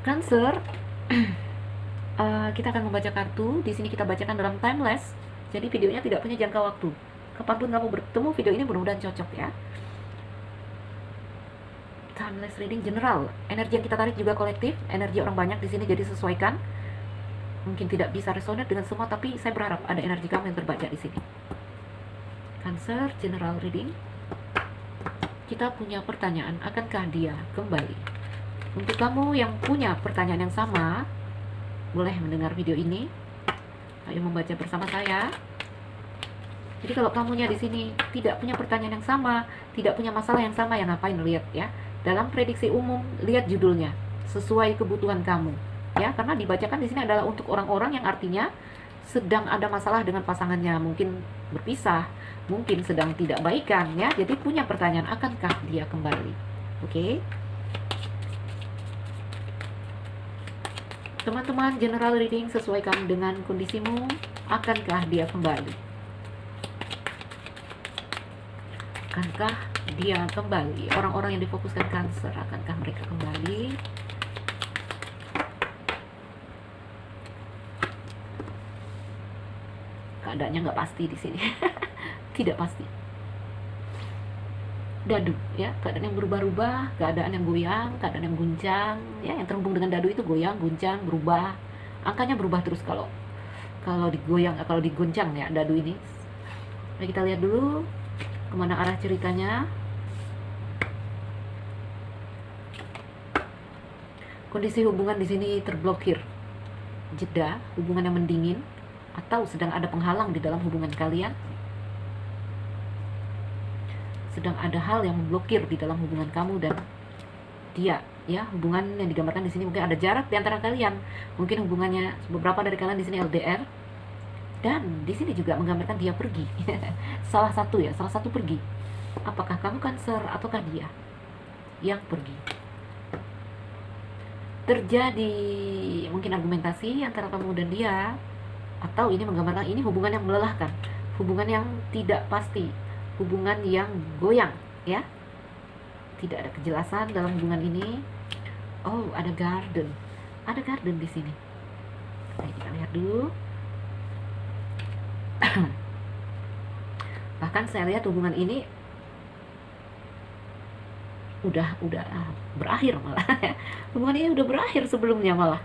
Cancer, kita akan membaca kartu. Di sini kita bacakan dalam timeless. Jadi videonya tidak punya jangka waktu. Kapanpun kamu bertemu video ini mudah-mudahan cocok ya. Timeless reading general. Energi yang kita tarik juga kolektif. Energi orang banyak di sini, jadi sesuaikan. Mungkin tidak bisa resonate dengan semua, tapi saya berharap ada energi kamu yang terbaca di sini. Cancer general reading. Kita punya pertanyaan, akankah dia kembali? Untuk kamu yang punya pertanyaan yang sama, boleh mendengar video ini. Ayo membaca bersama saya. Jadi kalau kamunya di sini tidak punya pertanyaan yang sama, tidak punya masalah yang sama, ya ngapain lihat ya. Dalam prediksi umum, lihat judulnya sesuai kebutuhan kamu. Ya, karena dibacakan di sini adalah untuk orang-orang yang artinya sedang ada masalah dengan pasangannya, mungkin berpisah, mungkin sedang tidak baikan ya. Jadi punya pertanyaan, akankah dia kembali? Oke. Teman-teman, general reading sesuaikan dengan kondisimu, akankah dia kembali? Akankah dia kembali? Orang-orang yang difokuskan Cancer, akankah mereka kembali? Keadaannya nggak pasti di sini. Tidak pasti. Dadu ya, keadaan yang berubah-ubah, keadaan yang goyang, keadaan yang guncang ya. Yang terhubung dengan dadu itu goyang, guncang, berubah. Angkanya berubah terus kalau digoyang, kalau diguncang ya dadu ini. Nah, kita lihat dulu kemana arah ceritanya. Kondisi hubungan di sini terblokir, jeda, hubungan yang mendingin, atau sedang ada penghalang di dalam hubungan kalian. Sedang ada hal yang memblokir di dalam hubungan kamu dan dia ya. Hubungan yang digambarkan di sini mungkin ada jarak di antara kalian. Mungkin hubungannya beberapa dari kalian di sini LDR. Dan di sini juga menggambarkan dia pergi. salah satu pergi. Apakah kamu Cancer ataukah dia yang pergi? Terjadi mungkin argumentasi antara kamu dan dia, atau ini menggambarkan ini hubungan yang melelahkan, hubungan yang tidak pasti, hubungan yang goyang ya. Tidak ada kejelasan dalam hubungan ini. Oh, ada garden di sini. Nah, kita lihat dulu. Bahkan saya lihat hubungan ini udah berakhir malah. Hubungan ini udah berakhir sebelumnya malah.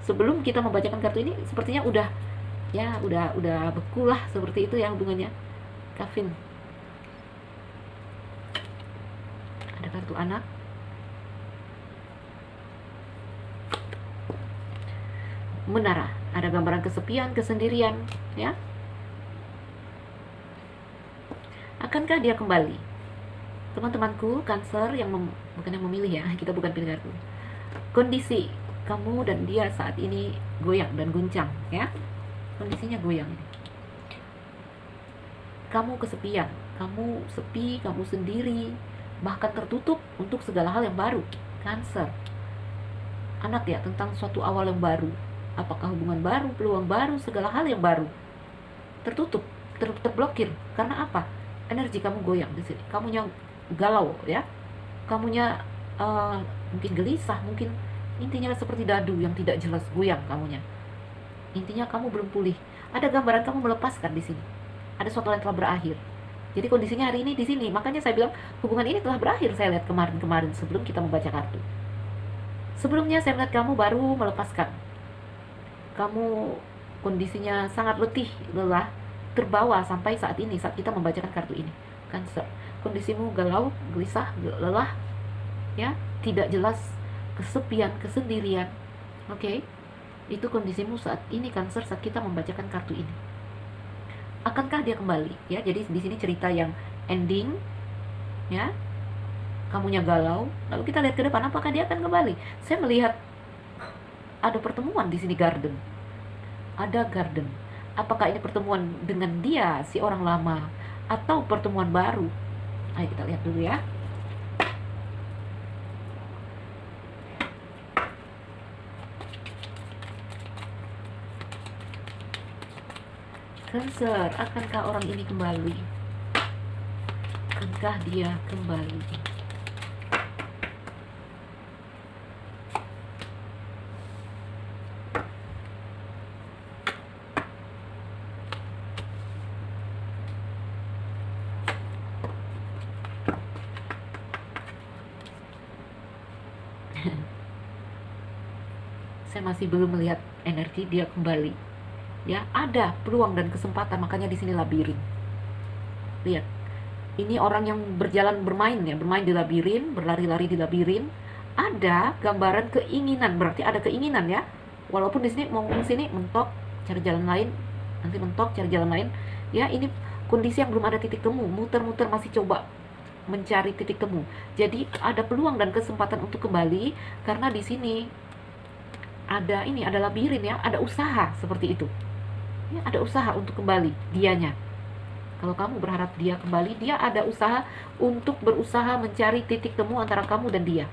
Sebelum kita membacakan kartu ini sepertinya udah beku lah, seperti itu ya hubungannya. Kevin. Ada kartu anak. Menara, ada gambaran kesepian, kesendirian ya. Akankah dia kembali? Teman-temanku Cancer yang bukan yang memilih ya, kita bukan pilih kartu. Kondisi kamu dan dia saat ini goyang dan guncang ya. Kondisinya goyang ini. Kamu kesepian, kamu sepi, kamu sendiri, bahkan tertutup untuk segala hal yang baru. Cancer, anak ya, tentang suatu awal yang baru. Apakah hubungan baru, peluang baru, segala hal yang baru. Tertutup, terblokir. Karena apa? Energi kamu goyang di sini. Kamunya galau ya. Kamunya mungkin gelisah, mungkin intinya seperti dadu yang tidak jelas, goyang kamunya. Intinya kamu belum pulih. Ada gambaran kamu melepaskan di sini. Ada suatu yang telah berakhir. Jadi kondisinya hari ini di sini. Makanya saya bilang hubungan ini telah berakhir. Saya lihat kemarin sebelum kita membaca kartu. Sebelumnya saya melihat kamu baru melepaskan. Kamu kondisinya sangat letih, lelah, terbawa sampai saat ini, saat kita membacakan kartu ini. Cancer, kondisimu galau, gelisah, lelah ya, tidak jelas, kesepian, kesendirian. Oke. Itu kondisimu saat ini Cancer, saat kita membacakan kartu ini. Akankah dia kembali ya? Jadi di sini cerita yang ending ya. Kamunya galau, lalu kita lihat ke depan, apakah dia akan kembali? Saya melihat ada pertemuan di sini, garden. Ada garden. Apakah ini pertemuan dengan dia, si orang lama, atau pertemuan baru? Ayo kita lihat dulu ya. Cancer, akankah orang ini kembali? Akankah dia kembali? Saya masih belum melihat energi dia kembali. Ya, ada peluang dan kesempatan, makanya di sini labirin. Lihat, ini orang yang berjalan bermain ya, bermain di labirin, berlari-lari di labirin. Ada gambaran keinginan, berarti ada keinginan ya. Walaupun di sini mau ke sini mentok, cari jalan lain, nanti mentok, cari jalan lain. Ya, ini kondisi yang belum ada titik temu, muter-muter masih coba mencari titik temu. Jadi ada peluang dan kesempatan untuk kembali karena di sini ada ini, ada labirin ya, ada usaha seperti itu. Ya, ada usaha untuk kembali dianya. Kalau kamu berharap dia kembali, dia ada usaha untuk berusaha mencari titik temu antara kamu dan dia.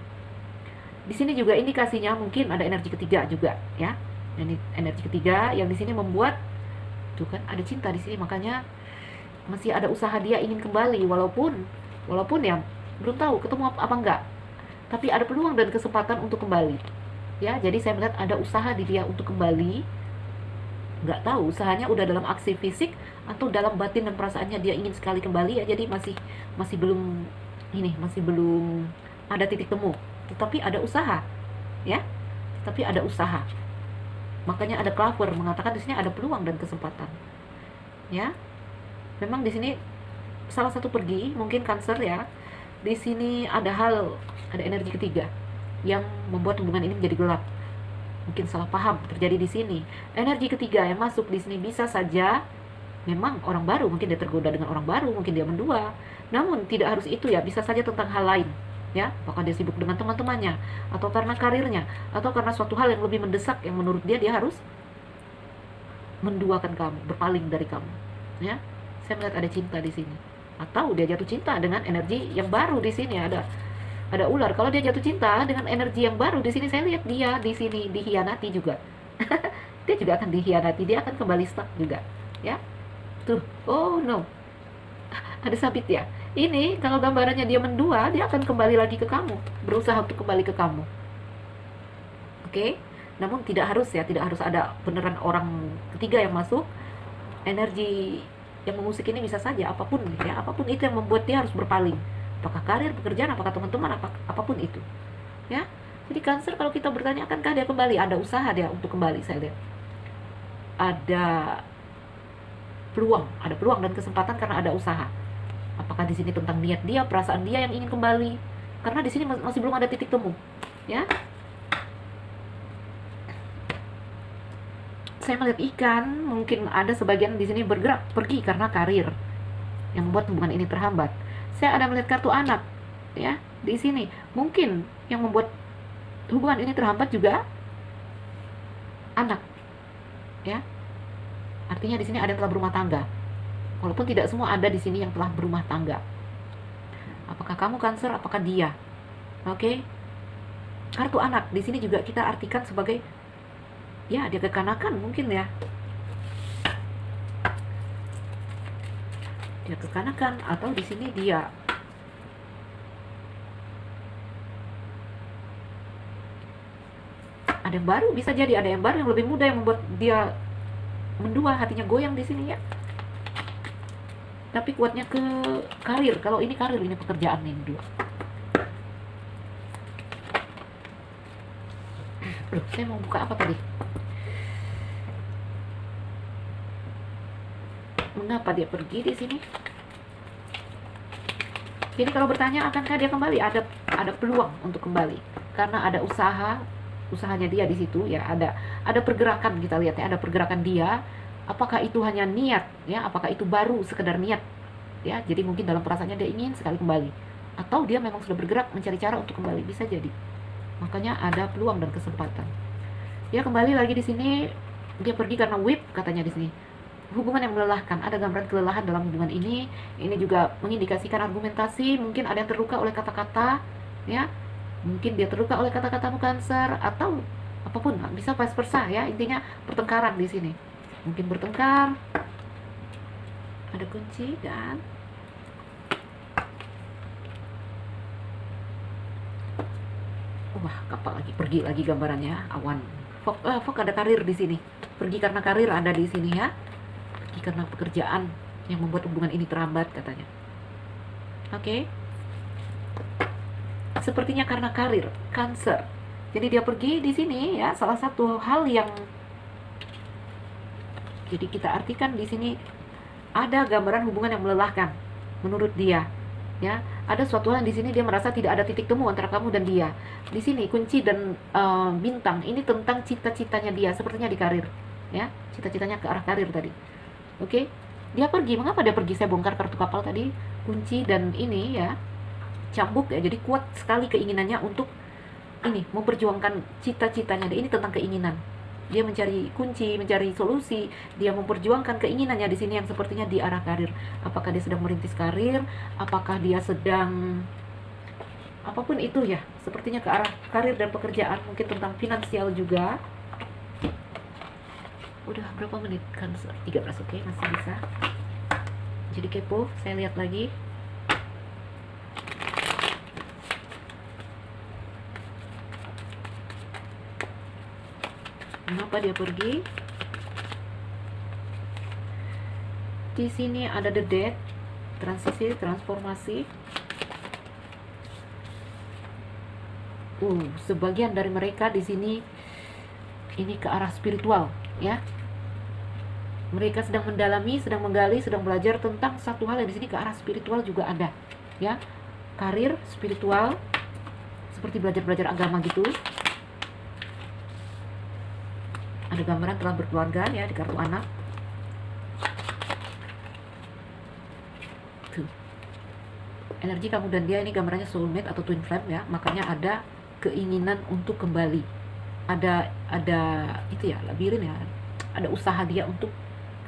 Di sini juga indikasinya mungkin ada energi ketiga juga ya. Ini energi ketiga yang di sini membuat tuh kan ada cinta di sini, makanya masih ada usaha dia ingin kembali walaupun ya belum tahu ketemu apa enggak. Tapi ada peluang dan kesempatan untuk kembali. Ya, jadi saya melihat ada usaha di dia untuk kembali. Nggak tahu usahanya udah dalam aksi fisik atau dalam batin dan perasaannya dia ingin sekali kembali ya. Jadi masih belum ini, masih belum ada titik temu. Tetapi ada usaha, ya. Tetapi ada usaha. Makanya ada Clover mengatakan di sini ada peluang dan kesempatan. Ya. Memang di sini salah satu pergi, mungkin Cancer ya. Di sini ada energi ketiga yang membuat hubungan ini menjadi gelap. Mungkin salah paham terjadi di sini. Energi ketiga yang masuk di sini bisa saja memang orang baru, mungkin dia tergoda dengan orang baru, mungkin dia mendua. Namun tidak harus itu ya, bisa saja tentang hal lain. Ya, apakah dia sibuk dengan teman-temannya, atau karena karirnya, atau karena suatu hal yang lebih mendesak yang menurut dia harus menduakan kamu, berpaling dari kamu. Ya, saya melihat ada cinta di sini. Atau dia jatuh cinta dengan energi yang baru di sini ada ular. Kalau dia jatuh cinta dengan energi yang baru di sini, saya lihat dia di sini dihianati juga. Dia juga akan dihianati, dia akan kembali stuck juga, ya. Tuh, oh no, ada sabit ya. Ini kalau gambarannya dia mendua, dia akan kembali lagi ke kamu, berusaha untuk kembali ke kamu. Oke, namun tidak harus ya, tidak harus ada beneran orang ketiga yang masuk. Energi yang mengusik ini bisa saja apapun ya, apapun itu yang membuat dia harus berpaling. Apakah karir, pekerjaan, apakah teman-teman, apapun itu. Ya. Jadi Cancer kalau kita bertanya akankah dia kembali, ada usaha dia untuk kembali, saya lihat. Ada peluang dan kesempatan karena ada usaha. Apakah di sini tentang niat dia, perasaan dia yang ingin kembali? Karena di sini masih belum ada titik temu. Ya. Saya melihat ikan, mungkin ada sebagian di sini bergerak pergi karena karir yang membuat hubungan ini terhambat. Saya ada melihat kartu anak, ya di sini. Mungkin yang membuat hubungan ini terhambat juga anak, ya. Artinya di sini ada yang telah berumah tangga. Walaupun tidak semua ada di sini yang telah berumah tangga. Apakah kamu Cancer? Apakah dia? Oke. Kartu anak di sini juga kita artikan sebagai ya dia kekanakan mungkin ya. Dia kekanakan atau di sini dia ada yang baru, bisa jadi ada yang baru yang lebih muda yang membuat dia mendua, hatinya goyang di sini ya. Tapi kuatnya ke karir. Kalau ini karir, ini pekerjaan nih dua. Loh, saya mau buka apa tadi? Mengapa dia pergi di sini? Jadi kalau bertanya akankah dia kembali, ada peluang untuk kembali karena ada usahanya dia di situ ya, ada pergerakan, kita lihat ya, ada pergerakan dia. Apakah itu hanya niat ya, apakah itu baru sekedar niat ya, jadi mungkin dalam perasaannya dia ingin sekali kembali, atau dia memang sudah bergerak mencari cara untuk kembali, bisa jadi. Makanya ada peluang dan kesempatan. Ya, kembali lagi di sini dia pergi karena whip katanya di sini. Hubungan yang melelahkan, ada gambaran kelelahan dalam hubungan ini. Ini juga mengindikasikan argumentasi, mungkin ada yang terluka oleh kata-kata, ya. Mungkin dia terluka oleh kata-katamu Cancer, atau apapun, bisa vice versa ya. Intinya pertengkaran di sini. Mungkin bertengkar. Ada kunci dan wah, kapal lagi, pergi lagi gambarannya, awan. Fok ada karir di sini. Pergi karena karir ada di sini ya. Karena pekerjaan yang membuat hubungan ini terhambat katanya. Oke. Sepertinya karena karir, Cancer. Jadi dia pergi di sini ya, salah satu hal yang jadi kita artikan di sini ada gambaran hubungan yang melelahkan menurut dia. Ya, ada suatu hal di sini dia merasa tidak ada titik temu antara kamu dan dia. Di sini kunci dan bintang ini tentang cita-citanya dia, sepertinya di karir. Ya, cita-citanya ke arah karir tadi. Oke, dia pergi. Mengapa dia pergi? Saya bongkar kartu kapal tadi, kunci dan ini ya, cambuk ya. Jadi kuat sekali keinginannya untuk ini memperjuangkan cita-citanya. Ini tentang keinginan. Dia mencari kunci, mencari solusi, dia memperjuangkan keinginannya di sini yang sepertinya di arah karir. Apakah dia sedang merintis karir? Apakah dia sedang apapun itu ya, sepertinya ke arah karir dan pekerjaan, mungkin tentang finansial juga. Udah berapa menit kan? 13, oke, masih bisa. Jadi kepo, saya lihat lagi. Mengapa dia pergi? Di sini ada the death, transisi, transformasi. Sebagian dari mereka di sini ini ke arah spiritual, ya. Mereka sedang mendalami, sedang menggali, sedang belajar tentang satu hal yang di sini ke arah spiritual juga ada, ya. Karir spiritual, seperti belajar agama gitu. Ada gambaran telah berkeluarga ya di kartu anak. Tuh. Energi kamu dan dia ini gambarannya soulmate atau twin flame ya. Makanya ada keinginan untuk kembali. Ada itu ya, labirin ya. Ada usaha dia untuk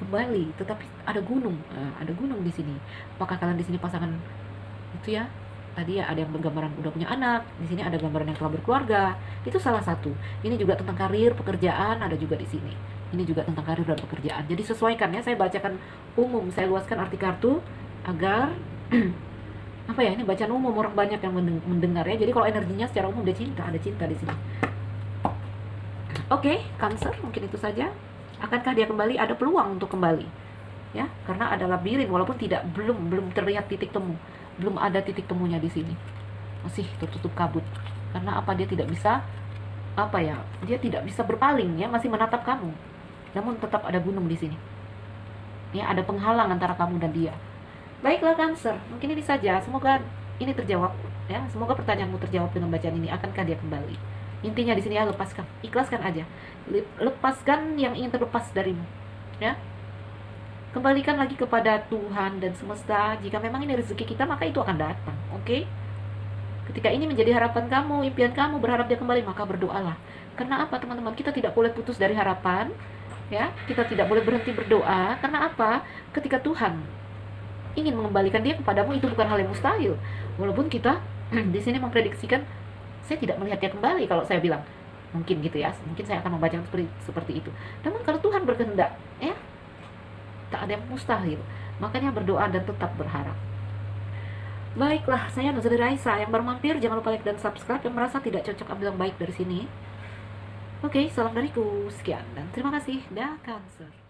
kembali, tetapi ada gunung. Ada gunung di sini. Apakah kalian di sini pasangan itu ya? Tadi ya ada yang bergambaran udah punya anak, di sini ada gambaran yang telah berkeluarga. Itu salah satu. Ini juga tentang karir, pekerjaan, ada juga di sini. Ini juga tentang karir dan pekerjaan. Jadi sesuaikan ya, saya bacakan umum, saya luaskan arti kartu agar apa ya, ini bacaan umum, orang banyak yang mendengar ya. Jadi kalau energinya secara umum ada cinta di sini. Oke, Cancer, mungkin itu saja. Akankah dia kembali? Ada peluang untuk kembali. Ya, karena ada labirin walaupun belum terlihat titik temu. Belum ada titik temunya di sini. Masih tertutup kabut. Karena apa? Dia tidak bisa dia tidak bisa berpaling ya, masih menatap kamu. Namun tetap ada gunung di sini. Ya, ada penghalang antara kamu dan dia. Baiklah Cancer, mungkin ini saja. Semoga ini terjawab ya. Semoga pertanyaanmu terjawab dengan bacaan ini. Akankah dia kembali? Intinya di sini ya, lepaskan, ikhlaskan aja. Lepaskan yang ingin terlepas darimu. Ya. Kembalikan lagi kepada Tuhan dan semesta. Jika memang ini rezeki kita, maka itu akan datang. Oke? Ketika ini menjadi harapan kamu, impian kamu, berharap dia kembali, maka berdoalah. Karena apa, teman-teman? Kita tidak boleh putus dari harapan. Ya, kita tidak boleh berhenti berdoa. Karena apa? Ketika Tuhan ingin mengembalikan dia kepadamu, itu bukan hal yang mustahil. Walaupun kita di sini memprediksikan, saya tidak melihat dia kembali kalau saya bilang. Mungkin gitu ya. Mungkin saya akan membaca seperti itu. Namun kalau Tuhan berkehendak, ya, tak ada yang mustahil. Makanya berdoa dan tetap berharap. Baiklah, saya Nazari Raisa. Yang baru mampir, jangan lupa like dan subscribe. Yang merasa tidak cocok, ambil yang baik dari sini. Oke, salam dariku. Sekian dan terima kasih. Dah, Cancer.